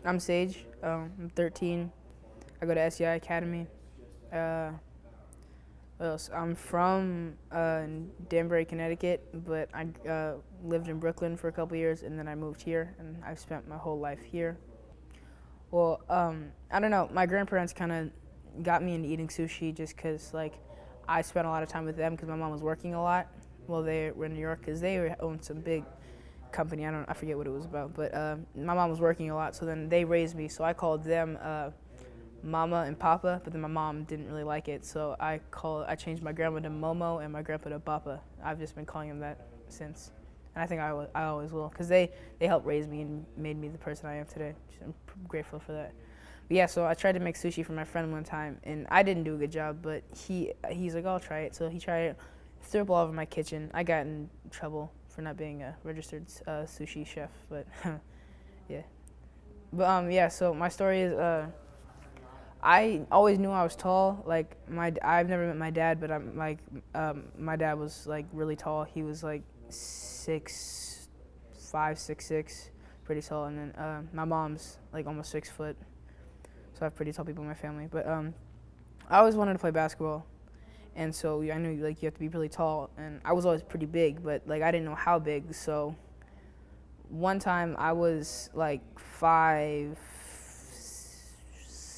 I'm Sage. I'm 13. I go to SEI Academy. Uh, what else? I'm from Danbury, Connecticut, but I lived in Brooklyn for a couple years, and then I moved here, and I've spent my whole life here. Well, I don't know. My grandparents kind of got me into eating sushi just because, like, I spent a lot of time with them because my mom was working a lot while they were in New York because they owned some big company. I forget what it was about, but my mom was working a lot, so then they raised me. So I called them Mama and Papa, but then my mom didn't really like it, so I changed my grandma to Momo and my grandpa to Papa. I've just been calling him that since, and I think I always will, because they helped raise me and made me the person I am today. I'm grateful for that. But yeah, so I tried to make sushi for my friend one time, and I didn't do a good job, but he's like, I'll try it. So he tried it, threw up all over my kitchen. I got in trouble for not being a registered sushi chef, but yeah. But yeah, so my story is I always knew I was tall. Like I've never met my dad, but I'm like my dad was like really tall. He was like 6'5", 6'6", pretty tall. And then my mom's like almost 6 foot, so I have pretty tall people in my family. But I always wanted to play basketball, and so I knew like you have to be really tall. And I was always pretty big, but like I didn't know how big. So one time I was like 5'8",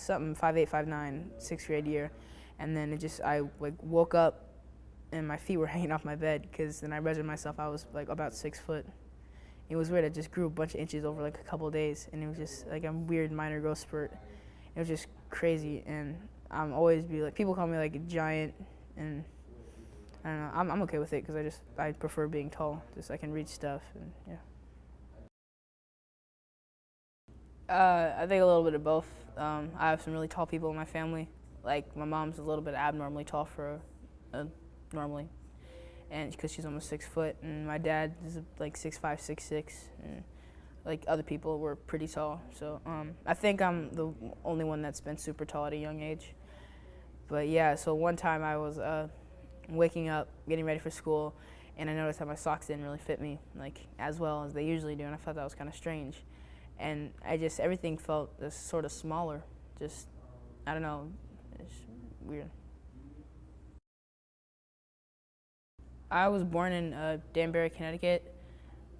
5'9", sixth grade year, and then I like woke up and my feet were hanging off my bed because then I measured myself. I was like about 6 foot. It was weird. I just grew a bunch of inches over like a couple of days, and it was just like a weird minor growth spurt. It was just crazy, and I'm always be like people call me like a giant, and I don't know. I'm okay with it because I prefer being tall. Just I can reach stuff, and yeah. I think a little bit of both. I have some really tall people in my family. Like my mom's a little bit abnormally tall for normally, and because she's almost 6 foot, and my dad is like 6'5", 6'6", and like other people were pretty tall. So I think I'm the only one that's been super tall at a young age. But yeah, so one time I was waking up, getting ready for school, and I noticed that my socks didn't really fit me like as well as they usually do, and I thought that was kind of strange. And everything felt just sort of smaller. Just I don't know, it's weird. I was born in Danbury, Connecticut,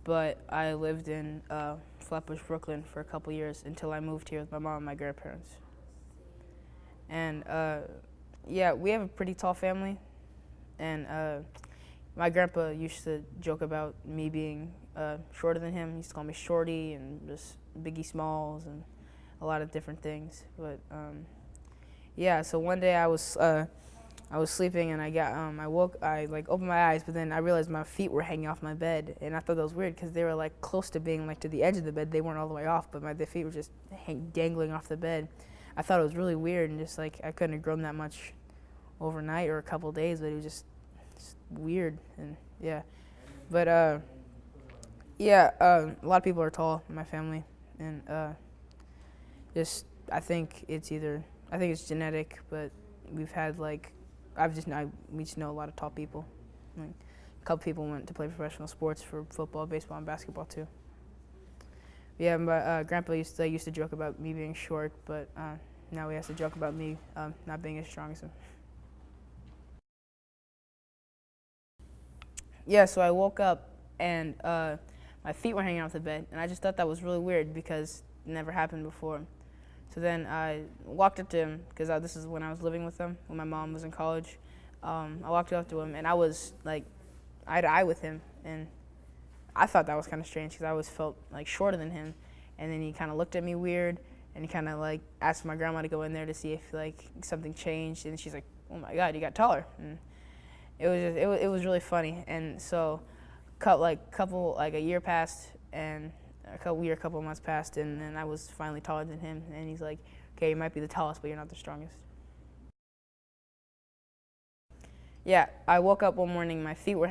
but I lived in Flatbush, Brooklyn for a couple years until I moved here with my mom and my grandparents. And yeah, we have a pretty tall family, and my grandpa used to joke about me being shorter than him. He used to call me Shorty and just Biggie Smalls and a lot of different things. But yeah, so one day I was sleeping and I like opened my eyes, but then I realized my feet were hanging off my bed, and I thought that was weird because they were like close to being like to the edge of the bed. They weren't all the way off, but the feet were just dangling off the bed. I thought it was really weird, and just like I couldn't have grown that much overnight or a couple days, but it was just weird. And yeah, but yeah, a lot of people are tall in my family, and just I think it's genetic, but we've had like we just know a lot of tall people. Like, a couple people went to play professional sports for football, baseball, and basketball too. Yeah, my grandpa used to joke about me being short, but now he has to joke about me not being as strong as him. Yeah, so I woke up and my feet were hanging off the bed, and I just thought that was really weird because it never happened before. So then I walked up to him because this is when I was living with him when my mom was in college. I walked up to him and I was like eye to eye with him, and I thought that was kind of strange because I always felt like shorter than him. And then he kind of looked at me weird, and he kind of like asked my grandma to go in there to see if like something changed, and she's like, "Oh my God, you got taller." And it was really funny. And so a year passed, and a couple of months passed, and then I was finally taller than him. And he's like, "Okay, you might be the tallest, but you're not the strongest." Yeah, I woke up one morning, my feet were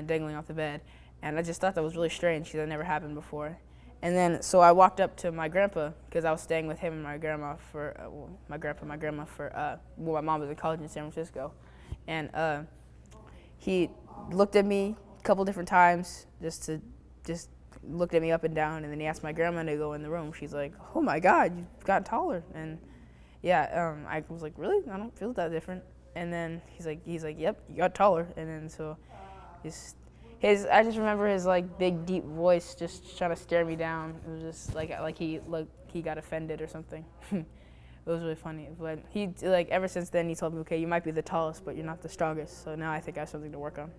dangling off the bed, and I just thought that was really strange because that never happened before. And then so I walked up to my grandpa because I was staying with him and my grandma for my grandma for my mom was in college in San Francisco, and he looked at me a couple different times just looked at me up and down, and then he asked my grandma to go in the room. She's like, "Oh my God, you've gotten taller." And yeah, I was like, "Really? I don't feel that different." And then he's like, "Yep, you got taller." And then so I just remember his like big deep voice just trying to stare me down. It was just like he got offended or something. It was really funny. But he like ever since then he told me, "Okay, you might be the tallest, but you're not the strongest." So now I think I have something to work on.